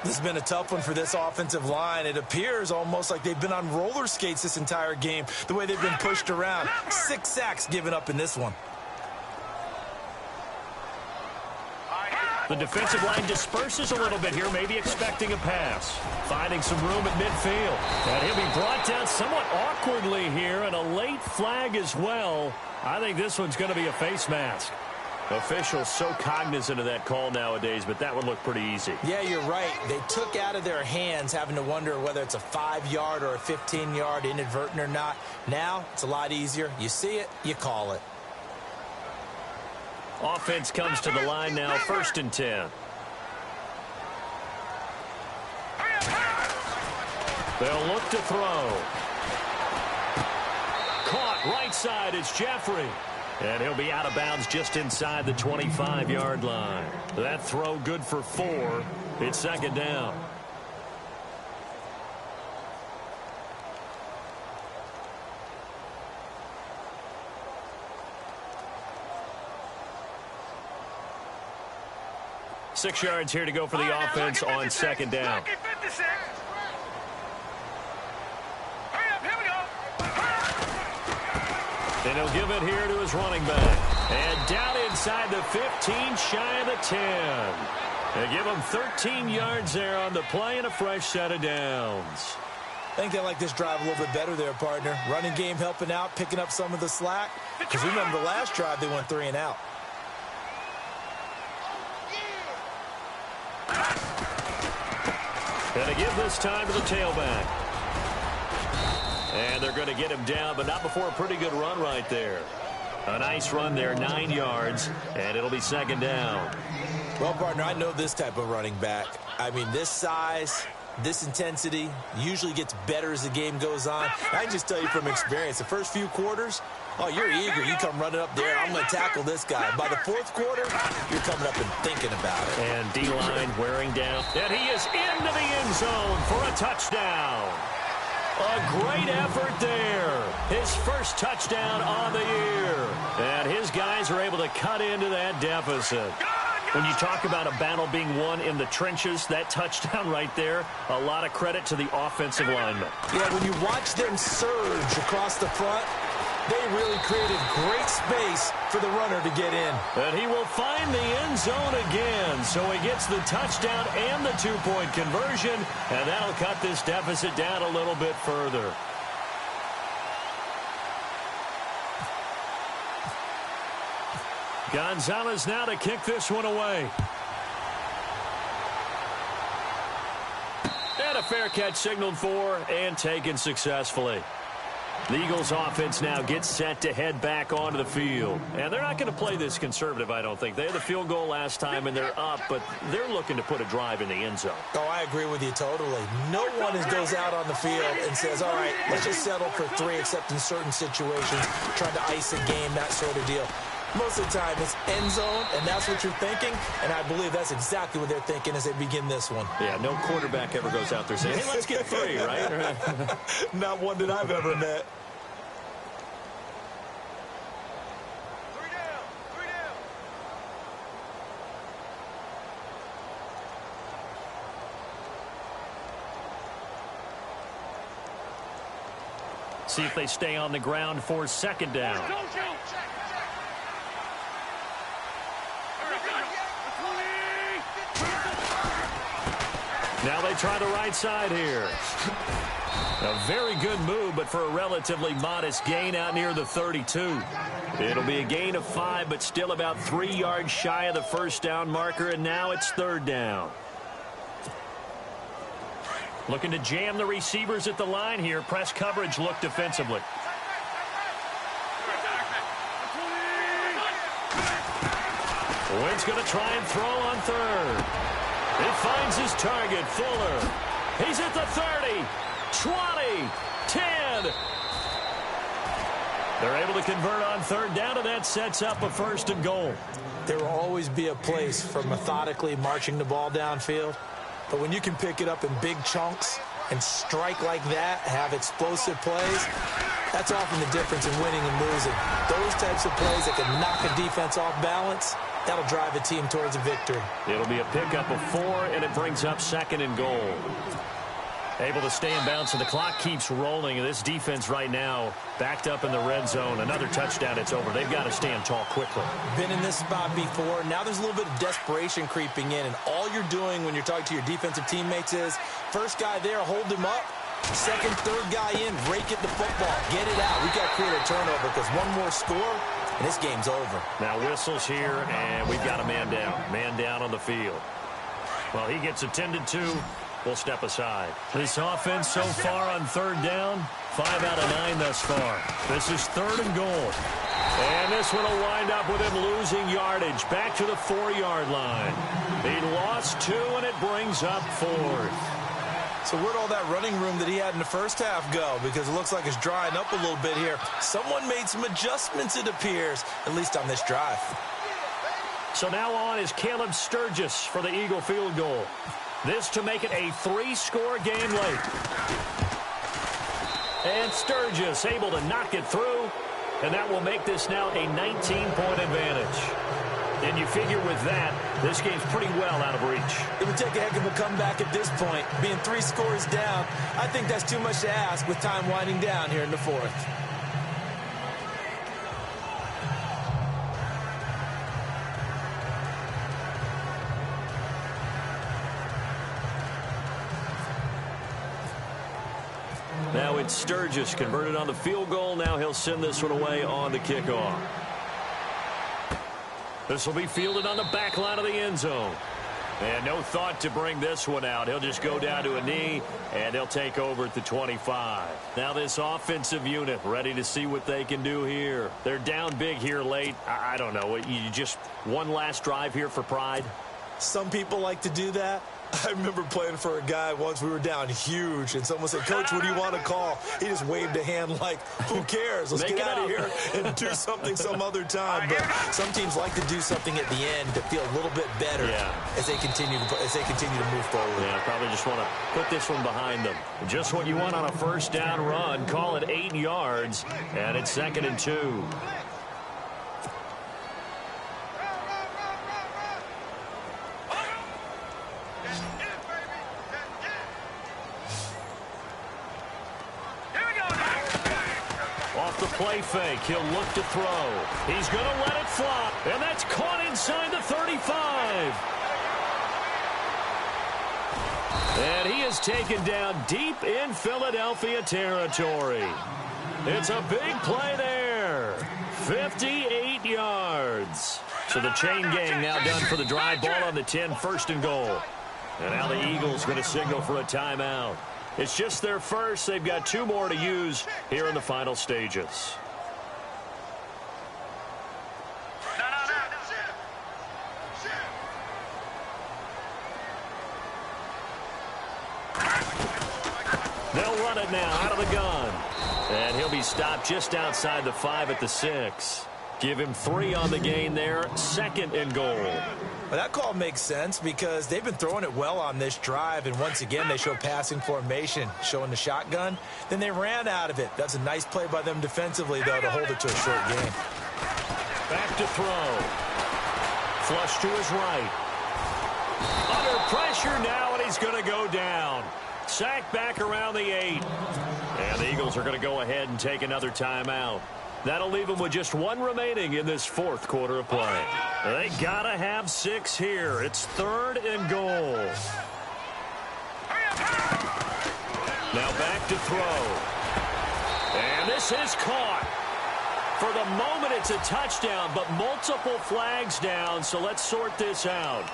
This has been a tough one for this offensive line. It appears almost like they've been on roller skates this entire game, the way they've been pushed around. 6 sacks given up in this one. The defensive line disperses a little bit here, maybe expecting a pass. Finding some room at midfield. And he'll be brought down somewhat awkwardly here, and a late flag as well. I think this one's going to be a face mask. Officials so cognizant of that call nowadays, but that one looked pretty easy. Yeah, you're right. They took out of their hands having to wonder whether it's a 5-yard or a 15-yard, inadvertent or not. Now, it's a lot easier. You see it, you call it. Offense comes to the line now, 1st and 10. They'll look to throw. Caught right side, it's Jeffrey. And he'll be out of bounds just inside the 25-yard line. That throw good for 4. It's 2nd down. 6 yards here to go for the offense on second down. Lucky 56. Hurry up, here we go. And he'll give it here to his running back. And down inside the 15, shy of the 10. They give him 13 yards there on the play and a fresh set of downs. I think they like this drive a little bit better there, partner. Running game helping out, picking up some of the slack. Because remember the last drive, they went 3 and out. Going to give this time to the tailback. And they're going to get him down, but not before a pretty good run right there. A nice run there, 9 yards, and it'll be second down. Well, partner, I know this type of running back. I mean, this size, this intensity usually gets better as the game goes on. I can just tell you from experience, the first few quarters, oh, you're eager. You come running up there, I'm going to tackle this guy. By the fourth quarter, you're coming up and thinking about it. And D-line wearing down. And he is into the end zone for a touchdown. A great effort there. His first touchdown on the year. And his guys are able to cut into that deficit. When you talk about a battle being won in the trenches, that touchdown right there, a lot of credit to the offensive linemen. Yeah, when you watch them surge across the front, they really created great space for the runner to get in. And he will find the end zone again. So he gets the touchdown and the 2-point conversion, and that'll cut this deficit down a little bit further. Gonzalez now to kick this one away. And a fair catch signaled for and taken successfully. The Eagles offense now gets set to head back onto the field. And they're not going to play this conservative, I don't think. They had the field goal last time, and they're up, but they're looking to put a drive in the end zone. Oh, I agree with you totally. No one goes out on the field and says, all right, let's just settle for 3, except in certain situations, trying to ice a game, that sort of deal. Most of the time, it's end zone, and that's what you're thinking, and I believe that's exactly what they're thinking as they begin this one. Yeah, no quarterback ever goes out there saying, hey, let's get 3, right? Not one that I've ever met. 3 down, 3 down. See if they stay on the ground for second down. Now they try the right side here. A very good move, but for a relatively modest gain out near the 32. It'll be a gain of 5, but still about 3 yards shy of the first down marker, and now it's third down. Looking to jam the receivers at the line here. Press coverage look defensively. Wynn's going to try and throw on third. He finds his target, Fuller. He's at the 30, 20, 10. They're able to convert on third down, and that sets up a 1st and goal. There will always be a place for methodically marching the ball downfield. But when you can pick it up in big chunks and strike like that, have explosive plays, that's often the difference in winning and losing. Those types of plays that can knock a defense off balance, that'll drive a team towards a victory. It'll be a pickup of 4, and it brings up 2nd and goal. Able to stay in bounds, so the clock keeps rolling. And this defense right now backed up in the red zone. Another touchdown, it's over. They've got to stand tall quickly. Been in this spot before. Now there's a little bit of desperation creeping in, and all you're doing when you're talking to your defensive teammates is, first guy there, hold him up. Second, third guy in, rake at the football. Get it out. We've got to create a turnover because one more score, and this game's over. Now whistles here, and we've got a man down. Man down on the field. Well, he gets attended to. We'll step aside. This offense so far on third down, 5 out of 9 thus far. This is 3rd and goal. And this one will wind up with him losing yardage. Back to the 4-yard line. He lost 2, and it brings up 4th. So where'd all that running room that he had in the first half go? Because it looks like it's drying up a little bit here. Someone made some adjustments, it appears, at least on this drive. So now on is Caleb Sturgis for the Eagle field goal. This to make it a 3-score game late. And Sturgis able to knock it through, and that will make this now a 19-point advantage. And you figure with that, this game's pretty well out of reach. It would take a heck of a comeback at this point. Being 3 scores down, I think that's too much to ask with time winding down here in the fourth. Now it's Sturgis converted on the field goal. Now he'll send this one away on the kickoff. This will be fielded on the back line of the end zone. And no thought to bring this one out. He'll just go down to a knee, and he'll take over at the 25. Now this offensive unit ready to see what they can do here. They're down big here late. I don't know. You just one last drive here for pride? Some people like to do that. I remember playing for a guy once. We were down huge, and someone said, "Coach, what do you want to call?" He just waved a hand like, "Who cares? Let's get out of here and do something some other time." But some teams like to do something at the end to feel a little bit better as they continue to move forward. Yeah, probably just want to put this one behind them. Just what you want on a first down run. Call it 8 yards, and it's 2nd and 2. Play fake. He'll look to throw. He's going to let it fly. And that's caught inside the 35. And he is taken down deep in Philadelphia territory. It's a big play there. 58 yards. So the chain gang now done for the drive. Ball on the 10, 1st and goal. And now the Eagles going to signal for a timeout. It's just their first. They've got 2 more to use here in the final stages. They'll run it now out of the gun. And he'll be stopped just outside the 5 at the 6. Give him 3 on the gain there. 2nd and goal. Well, that call makes sense because they've been throwing it well on this drive, and once again they show passing formation, showing the shotgun. Then they ran out of it. That's a nice play by them defensively, though, to hold it to a short game. Back to throw. Flush to his right. Under pressure now, and he's going to go down. Sacked back around the 8. And the Eagles are going to go ahead and take another timeout. That'll leave them with just 1 remaining in this 4th quarter of play. They gotta have 6 here. It's 3rd and goal. Now back to throw. And this is caught. For the moment, it's a touchdown, but multiple flags down, so let's sort this out.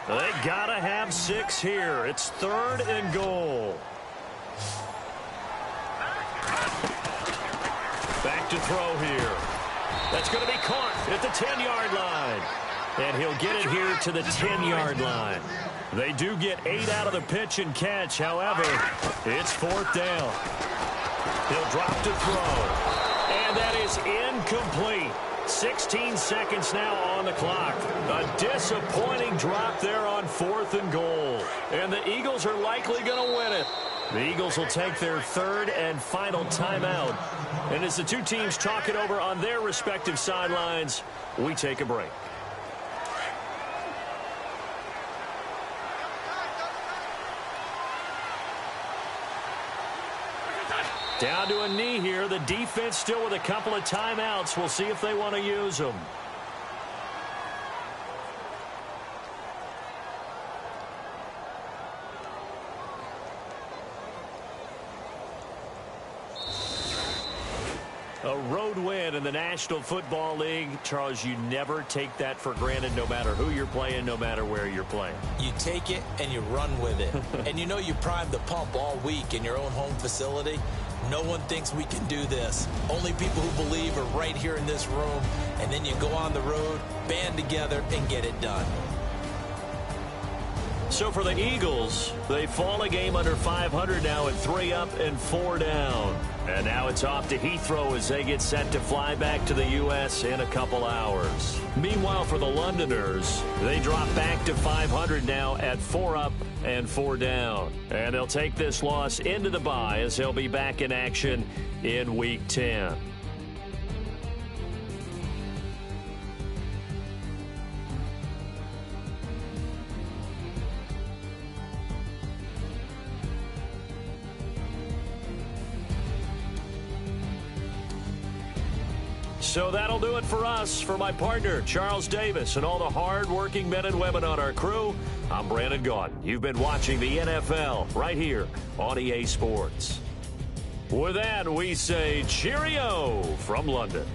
They gotta have 6 here. It's 3rd and goal. Back to throw here. That's going to be caught at the 10-yard line. And he'll get it here to the 10-yard line. They do get 8 out of the pitch and catch. However, it's 4th down. He'll drop to throw. And that is incomplete. 16 seconds now on the clock. A disappointing drop there on 4th and goal. And the Eagles are likely going to win it. The Eagles will take their 3rd and final timeout. And as the 2 teams talk it over on their respective sidelines, we take a break. Down to a knee here. The defense still with a couple of timeouts. We'll see if they want to use them. A road win in the National Football League. Charles, you never take that for granted no matter who you're playing, no matter where you're playing. You take it and you run with it. And you know you primed the pump all week in your own home facility. No one thinks we can do this. Only people who believe are right here in this room. And then you go on the road, band together, and get it done. So for the Eagles, they fall a game under 500 now at 3 up and 4 down. And now it's off to Heathrow as they get set to fly back to the U.S. in a couple hours. Meanwhile, for the Londoners, they drop back to 500 now at 4 up and 4 down. And they'll take this loss into the bye as they'll be back in action in Week 10. So that'll do it for us. For my partner, Charles Davis, and all the hard-working men and women on our crew, I'm Brandon Gaudin. You've been watching the NFL right here on EA Sports. With that, we say cheerio from London.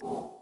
You